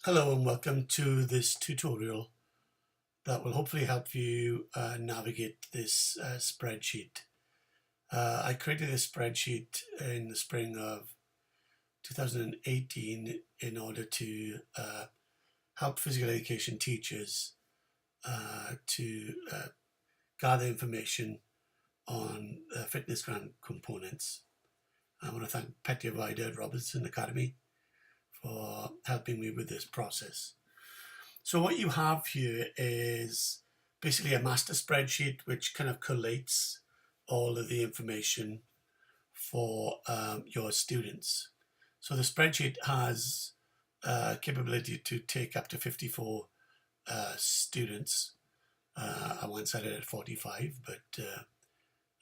Hello and welcome to this tutorial that will hopefully help you navigate this spreadsheet. I created this spreadsheet in the spring of 2018 in order to help physical education teachers to gather information on Fitnessgram components. I want to thank Petty Rider at Robertson Academy for helping me with this process. So what you have here is basically a master spreadsheet which kind of collates all of the information for your students. So the spreadsheet has capability to take up to 54 students. I once had it at 45, but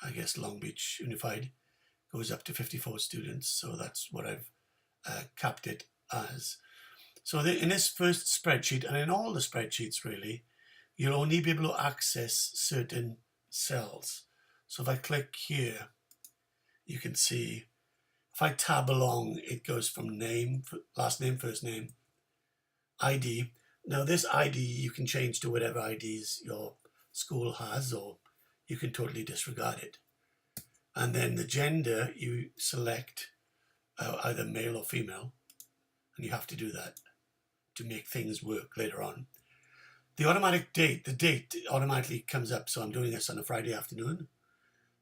I guess Long Beach Unified goes up to 54 students. So that's what I've capped it as. So in this first spreadsheet, and in all the spreadsheets really, you'll only be able to access certain cells. So if I click here, you can see, if I tab along, it goes from name, last name, first name, ID. Now this ID you can change to whatever IDs your school has, or you can totally disregard it. And then the gender, you select either male or female, and you have to do that to make things work later on. The automatic date, the date automatically comes up. So I'm doing this on a Friday afternoon.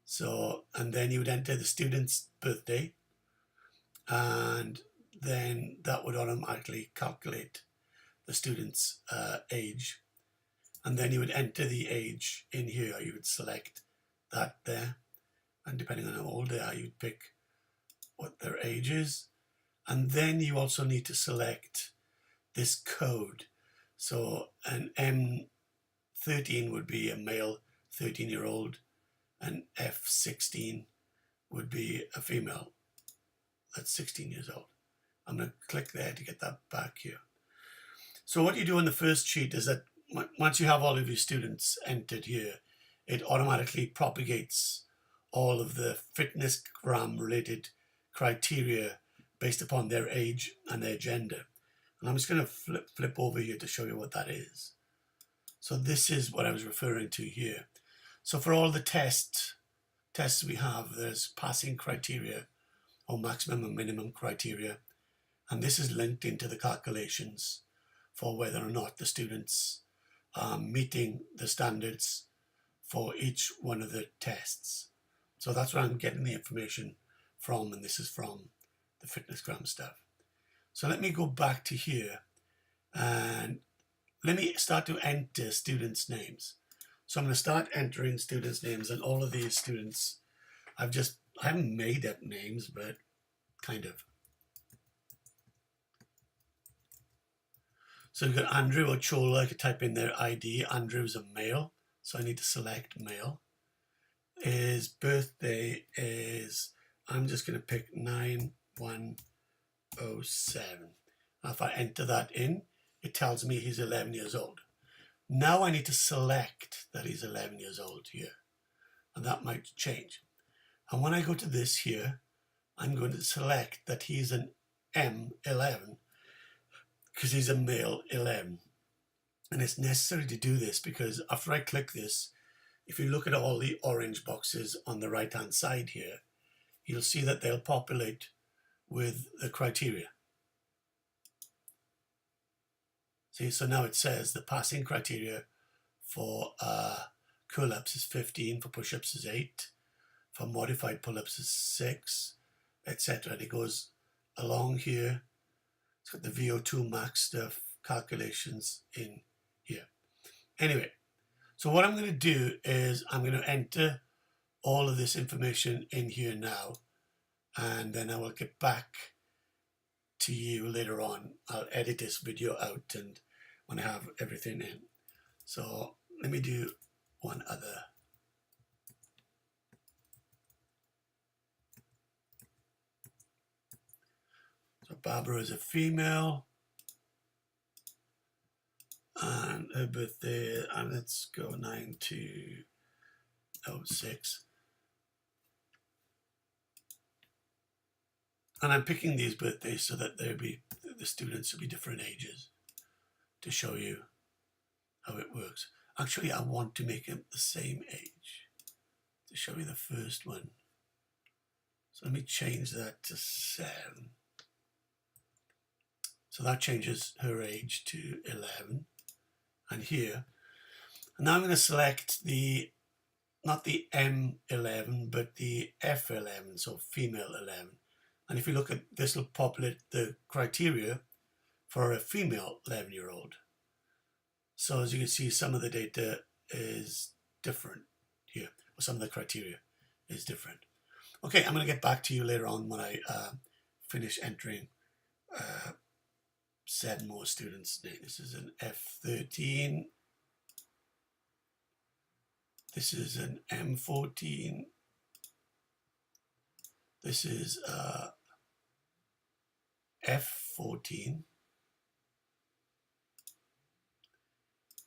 So, and then you would enter the student's birthday, and then that would automatically calculate the student's age. And then you would enter the age in here. You would select that there. And depending on how old they are, you'd pick what their age is. And then you also need to select this code. So an M13 would be a male 13-year-old, and F16 would be a female that's 16 years old. I'm going to click there to get that back here. So what you do on the first sheet is that once you have all of your students entered here, it automatically propagates all of the Fitnessgram related criteria based upon their age and their gender. And I'm just going to flip over here to show you what that is. So this is what I was referring to here. So for all the tests we have, there's passing criteria or maximum and minimum criteria. And this is linked into the calculations for whether or not the students are meeting the standards for each one of the tests. So that's where I'm getting the information from, and this is from the Fitnessgram stuff. So let me go back to here and let me start to enter students' names. So I'm going to start entering students' names, and all of these students, I haven't made up names, but kind of. So we've got Andrew or Chola. I could type in their ID. Andrew's a male, so I need to select male. His birthday is, I'm just going to pick 9107. If I enter that in, it tells me he's 11 years old. Now I need to select that he's 11 years old here, and that might change. And when I go to this here, I'm going to select that he's an M11 because he's a male 11. And it's necessary to do this because after I click this, if you look at all the orange boxes on the right-hand side here, you'll see that they'll populate with the criteria. See, so now it says the passing criteria for curl-ups is 15, for push-ups is 8, for modified pull-ups is 6, etc. And it goes along here. It's got the VO2 max stuff, calculations in here. Anyway, so what I'm going to do is I'm going to enter all of this information in here now, and then I will get back to you later on. I'll edit this video out and when I have everything in. So let me do one other. So Barbara is a female, and her birthday, and let's go 9206. And I'm picking these birthdays so that the students will be different ages. to show you how it works. Actually, I want to make him the same age to show you the first one. So let me change that to 7. So that changes her age to 11. And here, and now I'm going to select the, not the M11, but the F11, so female 11. And if you look at this, will populate the criteria for a female 11-year-old. So as you can see, some of the data is different here, or some of the criteria is different. Okay, I'm going to get back to you later on when I finish entering 7 more students' names. This is an F13. This is an M14. This is F14.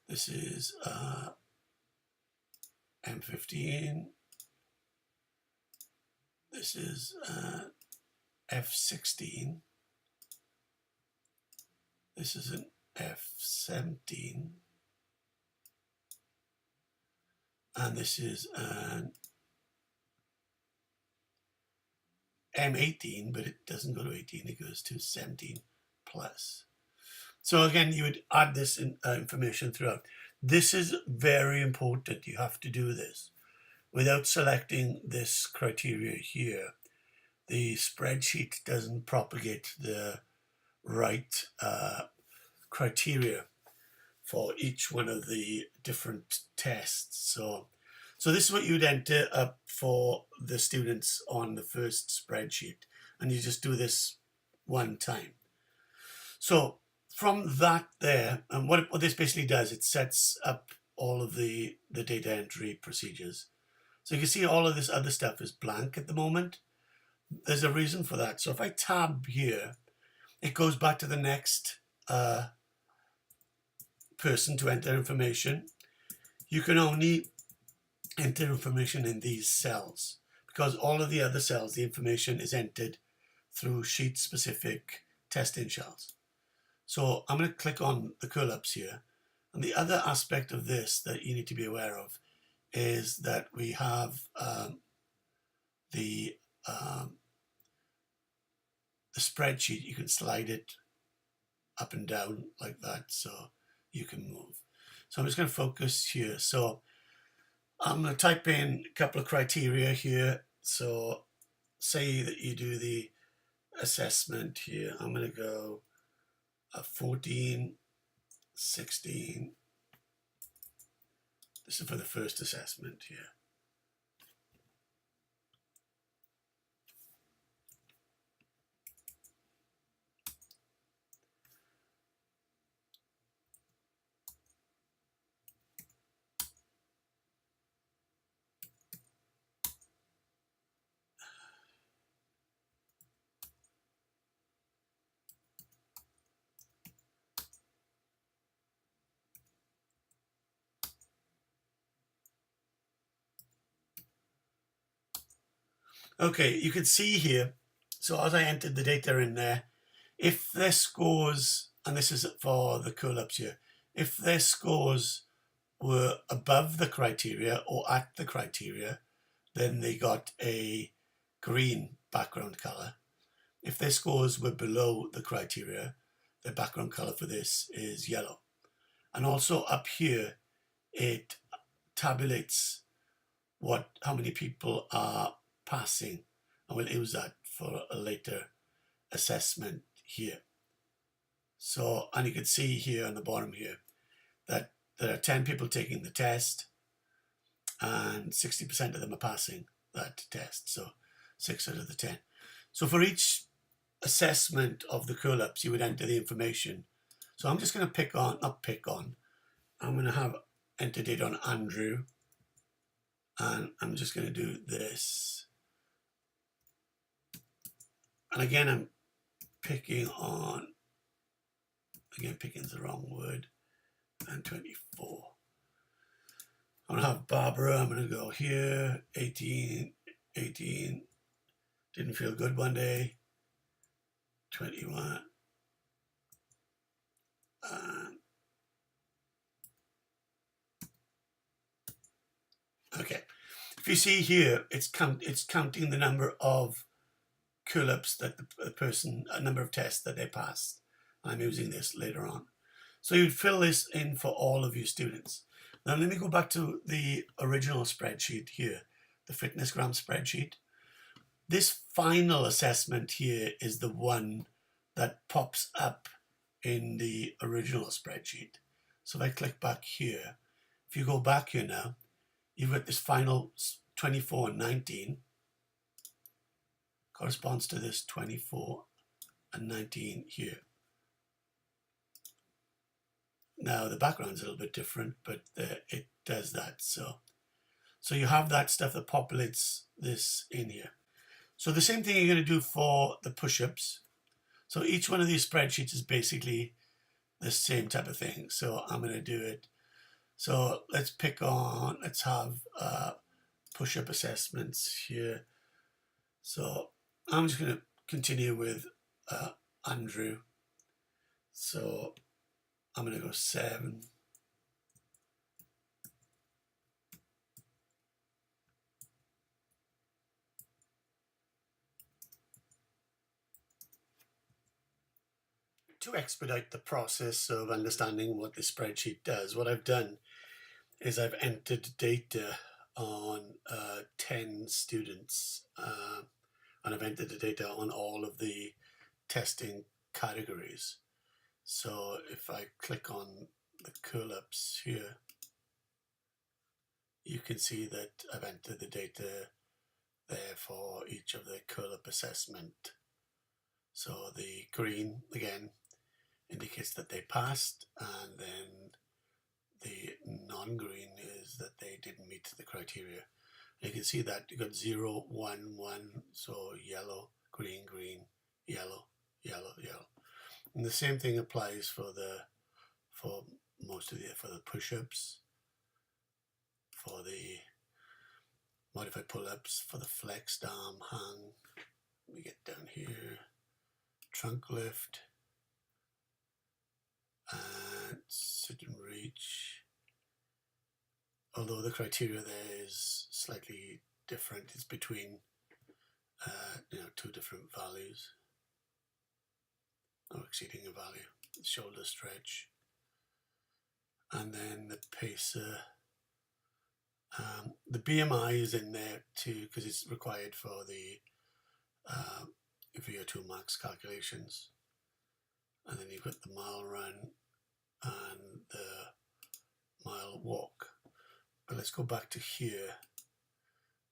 This is M15. This is F16. This is an F17. And this is an M18, but it doesn't go to 18, it goes to 17 plus. So again, you would add this information throughout. This is very important. You have to do this. Without selecting this criteria here, the spreadsheet doesn't propagate the right criteria for each one of the different tests. So this is what you'd enter up for the students on the first spreadsheet. And you just do this one time. So from that there, and what this basically does, it sets up all of the data entry procedures. So you can see all of this other stuff is blank at the moment. There's a reason for that. So if I tab here, it goes back to the next person to enter information. You can only enter information in these cells because all of the other cells, the information is entered through sheet-specific testing shells. So I'm going to click on the curl-ups here. And the other aspect of this that you need to be aware of is that we have the spreadsheet. You can slide it up and down like that so you can move. So I'm just going to focus here. So I'm going to type in a couple of criteria here. So say that you do the assessment here. I'm going to go 14, 16. This is for the first assessment here. Okay, you can see here, so as I entered the data in there, if their scores, and this is for the curl-ups here, if their scores were above the criteria or at the criteria, then they got a green background color. If their scores were below the criteria, the background color for this is yellow. And also up here, it tabulates how many people are passing, and we'll use that for a later assessment here. So, and you can see here on the bottom here that there are 10 people taking the test and 60% of them are passing that test. So 6 out of the 10. So for each assessment of the curl-ups, you would enter the information. So I'm just going to pick on, I'm going to have enter data on Andrew, and I'm just going to do this. And again, I'm picking on, again, picking is the wrong word, and 24. I'm going to have Barbara, I'm going to go here, 18, didn't feel good one day, 21, Okay, if you see here, it's counting the number of curl-ups that the person, a number of tests that they passed. I'm using this later on. So you'd fill this in for all of your students. Now let me go back to the original spreadsheet here, the Fitnessgram spreadsheet. This final assessment here is the one that pops up in the original spreadsheet. So if I click back here, if you go back here now, you've got this final 24 and 19 corresponds to this 24 and 19 here. Now the background's a little bit different, but it does that. So you have that stuff that populates this in here. So the same thing you're going to do for the push-ups. So each one of these spreadsheets is basically the same type of thing. So I'm going to do it. So let's have push-up assessments here. So I'm just going to continue with Andrew. So I'm going to go 7. To expedite the process of understanding what the spreadsheet does, what I've done is I've entered data on 10 students, and I've entered the data on all of the testing categories. So if I click on the curl-ups here, you can see that I've entered the data there for each of the curl-up assessment. So the green, again, indicates that they passed, and then the non-green is that they didn't meet the criteria. And you can see that you got 0, 1, 1, so yellow, green, green, yellow, yellow, yellow. And the same thing applies for most of for the push-ups, for the modified pull-ups, for the flexed arm hang. We get down here, trunk lift, and sit and reach. Although the criteria there is slightly different, it's between two different values, or exceeding a value. Shoulder stretch, and then the pacer. The BMI is in there too because it's required for the VO2 max calculations. And then you've got the mile run and the mile walk. But let's go back to here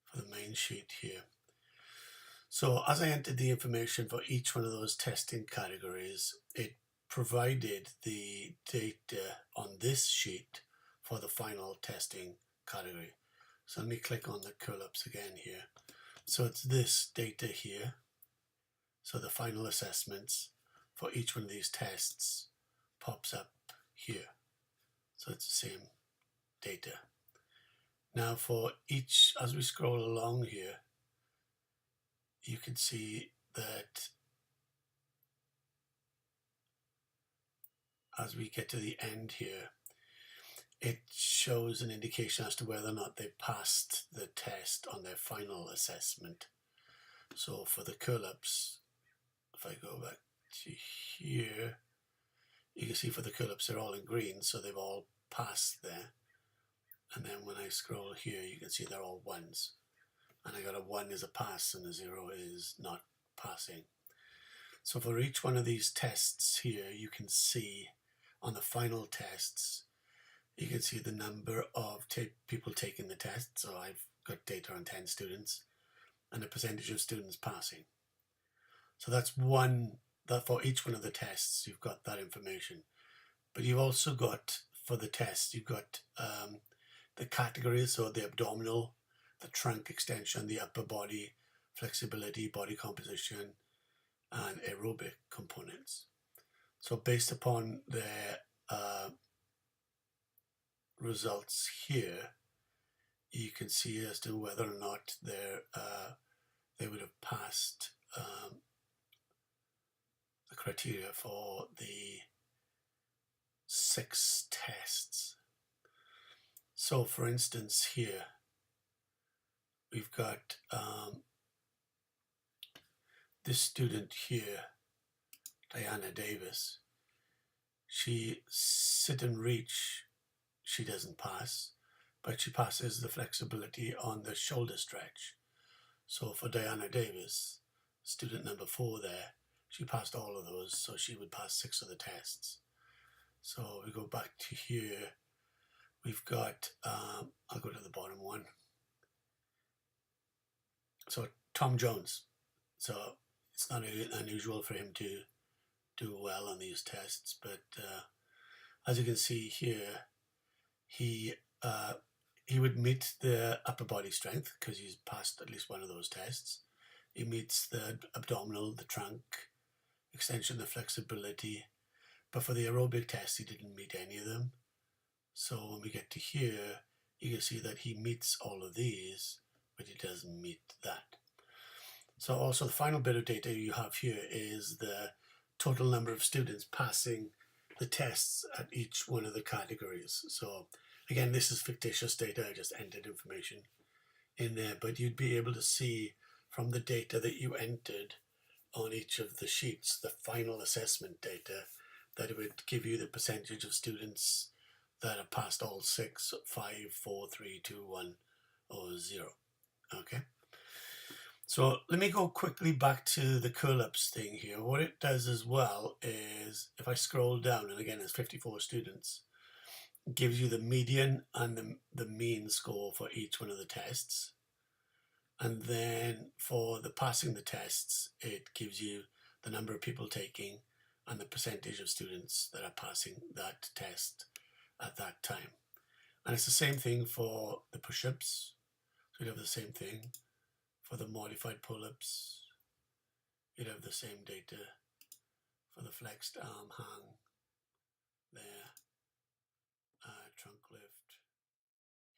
for the main sheet here. So as I entered the information for each one of those testing categories, it provided the data on this sheet for the final testing category. So let me click on the curl-ups again here. So it's this data here. So the final assessments for each one of these tests pops up here. So it's the same data. Now for each, as we scroll along here, you can see that as we get to the end here, it shows an indication as to whether or not they passed the test on their final assessment. So for the curl-ups, if I go back to here, you can see for the curl-ups they're all in green, so they've all passed there. And then when I scroll here, you can see they're all 1s. And I got a 1 is a pass and a 0 is not passing. So for each one of these tests here, you can see on the final tests, you can see the number of people taking the test. So I've got data on 10 students and the percentage of students passing. So that's that for each one of the tests, you've got that information. But you've also got, for the test, you've got the categories, so the abdominal, the trunk extension, the upper body, flexibility, body composition, and aerobic components. So based upon their results here, you can see as to whether or not they would have passed the criteria for the 6 tests. So for instance here, we've got this student here, Diana Davis. She sit and reach, she doesn't pass, but she passes the flexibility on the shoulder stretch. So for Diana Davis, student number 4 there, she passed all of those, so she would pass 6 of the tests. So we go back to here. We've got, I'll go to the bottom one. So Tom Jones. So it's not unusual for him to do well on these tests, but as you can see here, he would meet the upper body strength because he's passed at least one of those tests. He meets the abdominal, the trunk, extension, the flexibility. But for the aerobic test, he didn't meet any of them. So when we get to here, you can see that he meets all of these, but he doesn't meet that. So also the final bit of data you have here is the total number of students passing the tests at each one of the categories. So again, this is fictitious data. I just entered information in there, but you'd be able to see from the data that you entered on each of the sheets, the final assessment data, that it would give you the percentage of students that have passed all 6, 5, 4, 3, 2, 1, or 0. Okay. So let me go quickly back to the curl-ups thing here. What it does as well is, if I scroll down, and again, there's 54 students, it gives you the median and the mean score for each one of the tests. And then for the passing the tests, it gives you the number of people taking and the percentage of students that are passing that test at that time. And it's the same thing for the push-ups. So you'd have the same thing. For the modified pull-ups, you'd have the same data. For the flexed arm hang there, trunk lift,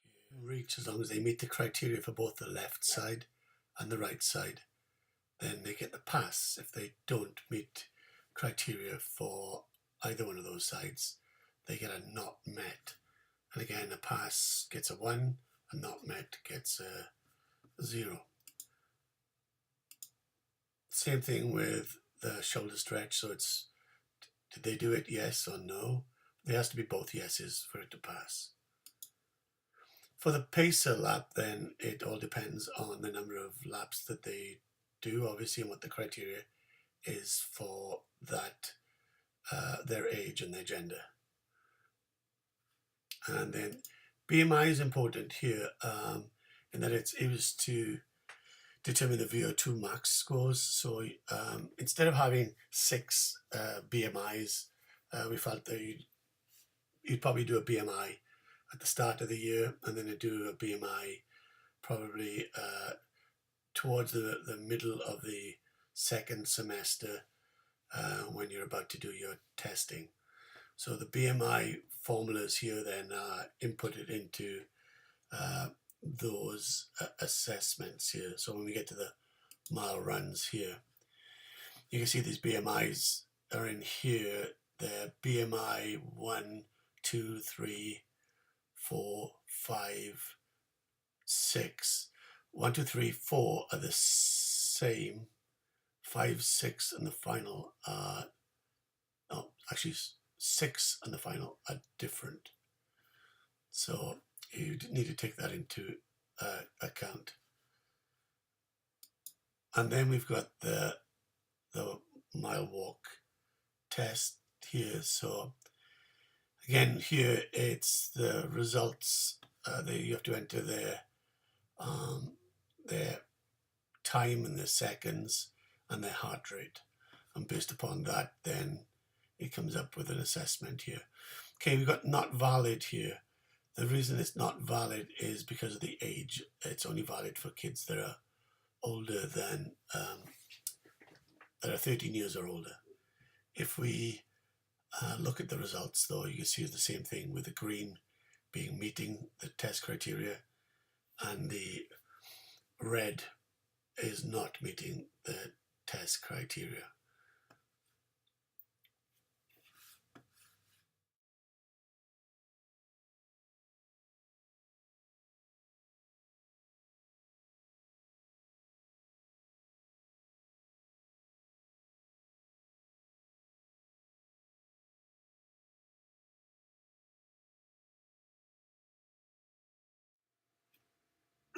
here. Reach, as long as they meet the criteria for both the left side and the right side, then they get the pass. If they don't meet criteria for either one of those sides, they get a not met. And again, a pass gets a 1, a not met gets a 0. Same thing with the shoulder stretch. So it's, did they do it yes or no? There has to be both yeses for it to pass. For the pacer lap, then it all depends on the number of laps that they do, obviously, and what the criteria is for that, their age and their gender. And then BMI is important here, in that it was to determine the VO2 max scores. So instead of having 6 BMIs, we felt that you'd probably do a BMI at the start of the year, and then do a BMI probably towards the middle of the second semester when you're about to do your testing. So the BMI formulas here then are inputted into those assessments here. So when we get to the mile runs here, you can see these BMIs are in here. They're BMI 1, 2, 3, 4, 5, 6. 1, 2, 3, 4 are the same. 5, 6 and the final are, no, actually 6 and the final are different. So you need to take that into account. And then we've got the mile walk test here. So again, here it's the results. You have to enter their time in the seconds and their heart rate. And based upon that, then it comes up with an assessment here. Okay, we've got not valid here. The reason it's not valid is because of the age. It's only valid for kids that are older than, that are 13 years or older. If we look at the results, though, you can see the same thing with the green being meeting the test criteria, and the red is not meeting the test criteria.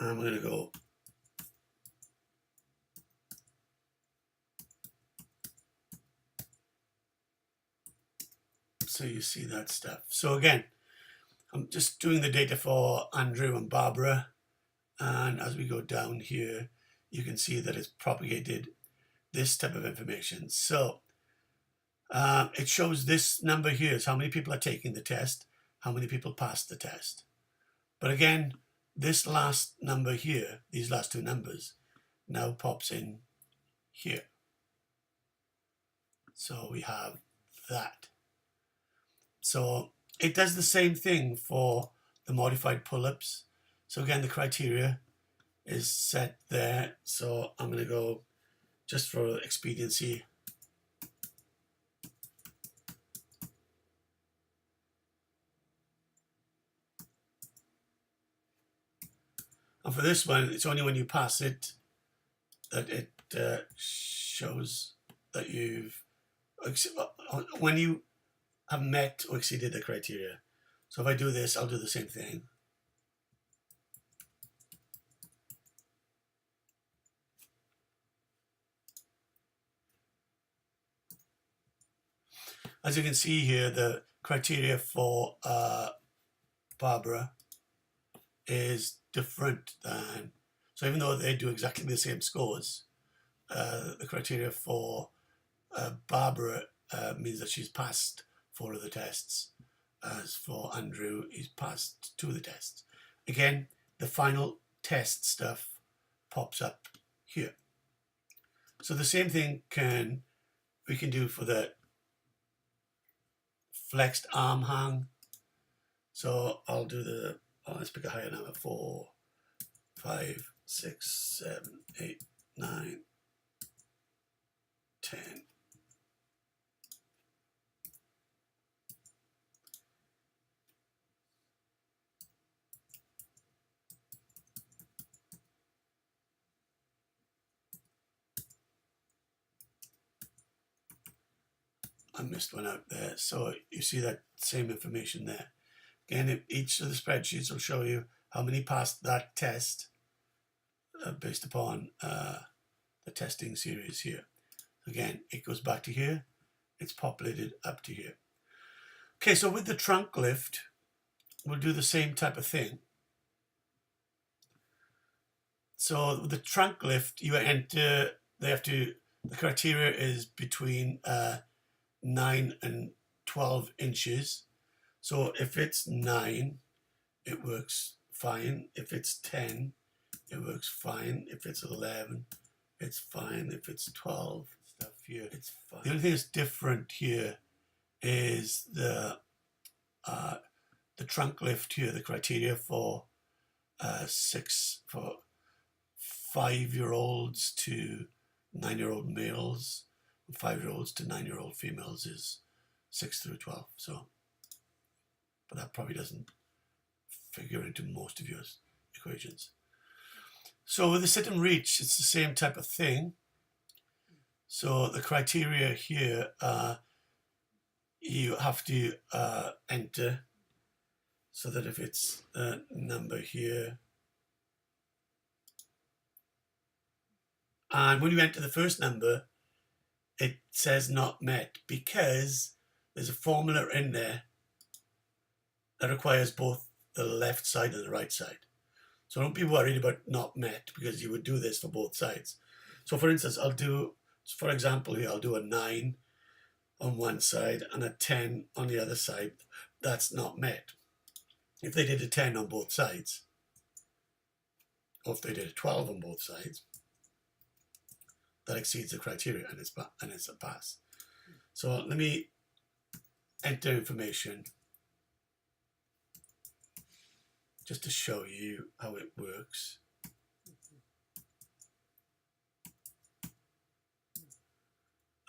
I'm going to go so you see that stuff. So again, I'm just doing the data for Andrew and Barbara, and as we go down here, you can see that it's propagated this type of information. So it shows this number here is how many people are taking the test, how many people passed the test. But again, this last number here, these last two numbers, now pops in here. So we have that. So it does the same thing for the modified pull-ups. So again, the criteria is set there. So I'm going to go, just for expediency, and for this one, it's only when you pass it that it shows that you've, when you have met or exceeded the criteria. So if I do this, I'll do the same thing. As you can see here, the criteria for Barbara is different than, so even though they do exactly the same scores, the criteria for Barbara means that she's passed 4 of the tests. As for Andrew, he's passed 2 of the tests. Again, the final test stuff pops up here. So the same thing we can do for the flexed arm hang. So I'll do the, let's pick a higher number, 4, 5, 6, 7, 8, 9, 10. I missed one out there. So you see that same information there. Again, each of the spreadsheets will show you how many passed that test based upon the testing series here. Again, it goes back to here. It's populated up to here. Okay, so with the trunk lift, we'll do the same type of thing. So with the trunk lift, you enter, the criteria is between 9 and 12 inches. So if it's 9, it works fine. If it's 10, it works fine. If it's 11, it's fine. If it's 12, stuff here, it's fine. The only thing that's different here is the trunk lift here, the criteria for 5-year-olds to 9-year-old males, 5-year-olds to 9-year-old females is 6 through 12. So, but that probably doesn't figure into most of your equations. So with the sit and reach, it's the same type of thing. So the criteria here, you have to enter, so that if it's a number here, and when you enter the first number, it says not met because there's a formula in there that requires both the left side and the right side. So don't be worried about not met, because you would do this for both sides. So for instance, I'll do, for example here, I'll do a 9 on one side and a 10 on the other side. That's not met. If they did a 10 on both sides, or if they did a 12 on both sides, that exceeds the criteria and it's a pass. So let me enter information just to show you how it works.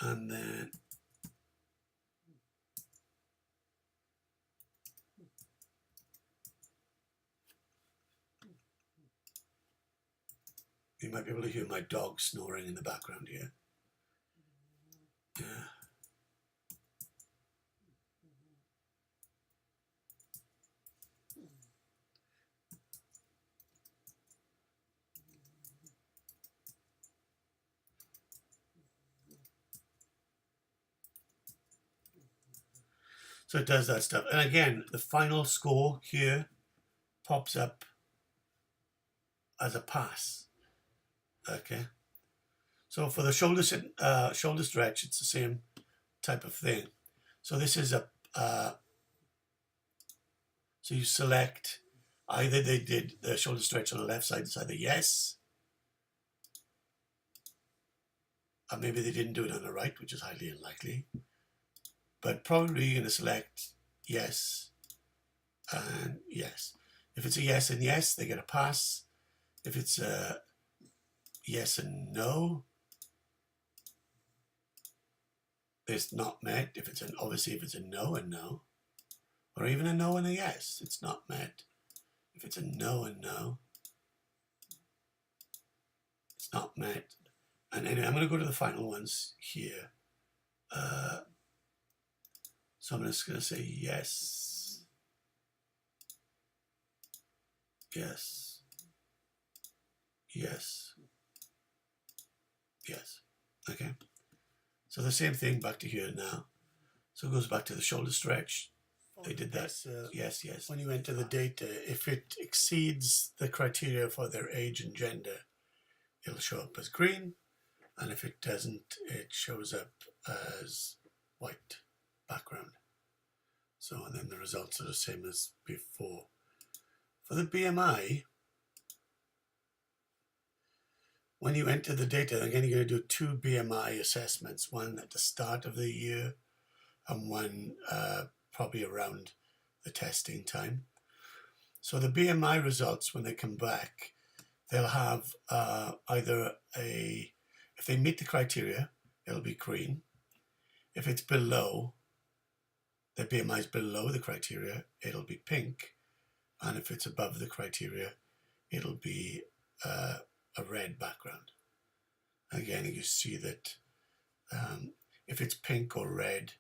And then you might be able to hear my dog snoring in the background here. Yeah. So it does that stuff. And again, the final score here pops up as a pass. Okay. So for the shoulder stretch, it's the same type of thing. So this is a, so you select either they did the shoulder stretch on the left side, it's either yes, or maybe they didn't do it on the right, which is highly unlikely. But probably you're going to select yes and yes. If it's a yes and yes, they get a pass. If it's a yes and no, it's not met. If it's an, obviously if it's a no and no, or even a no and a yes, it's not met. If it's a no and no, it's not met. And anyway, I'm going to go to the final ones here. So I'm just going to say yes, yes, yes, yes. Okay. So the same thing back to here now. So it goes back to the shoulder stretch. They did that. Yes, yes. When you enter the data, if it exceeds the criteria for their age and gender, it'll show up as green. And if it doesn't, it shows up as white background. So, and then the results are the same as before. For the BMI, when you enter the data, again, you're going to do 2 BMI assessments, one at the start of the year and one probably around the testing time. So the BMI results, when they come back, they'll have either if they meet the criteria, it'll be green. If it's below, the BMI is below the criteria, it'll be pink. And if it's above the criteria, it'll be a red background. Again, you see that if it's pink or red,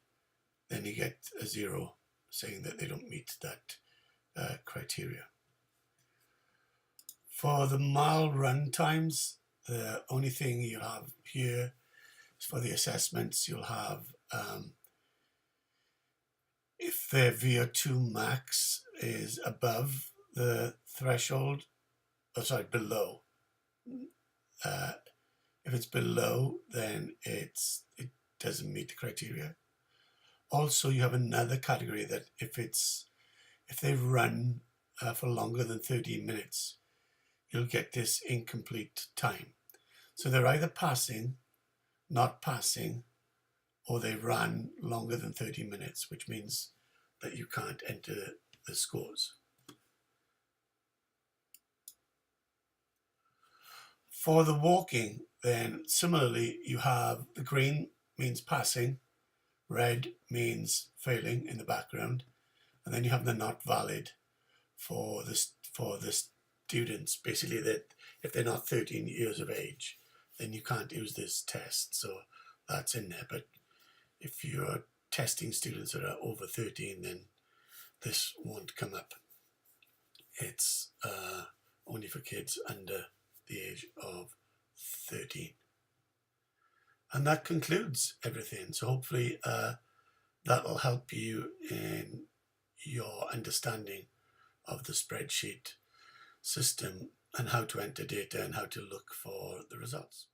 then you get a 0 saying that they don't meet that criteria. For the mile run times, the only thing you have here is for the assessments, you'll have if their VO2 max is above the threshold, below. If it's below, then it doesn't meet the criteria. Also, you have another category that if they run for longer than 30 minutes, you'll get this incomplete time. So they're either passing, not passing, or they ran longer than 30 minutes, which means that you can't enter the scores. For the walking, then similarly, you have the green means passing, red means failing in the background, and then you have the not valid for the students, basically that if they're not 13 years of age, then you can't use this test. So that's in there. But if you're testing students that are over 13, then this won't come up. It's only for kids under the age of 13. And that concludes everything. So hopefully that'll help you in your understanding of the spreadsheet system and how to enter data and how to look for the results.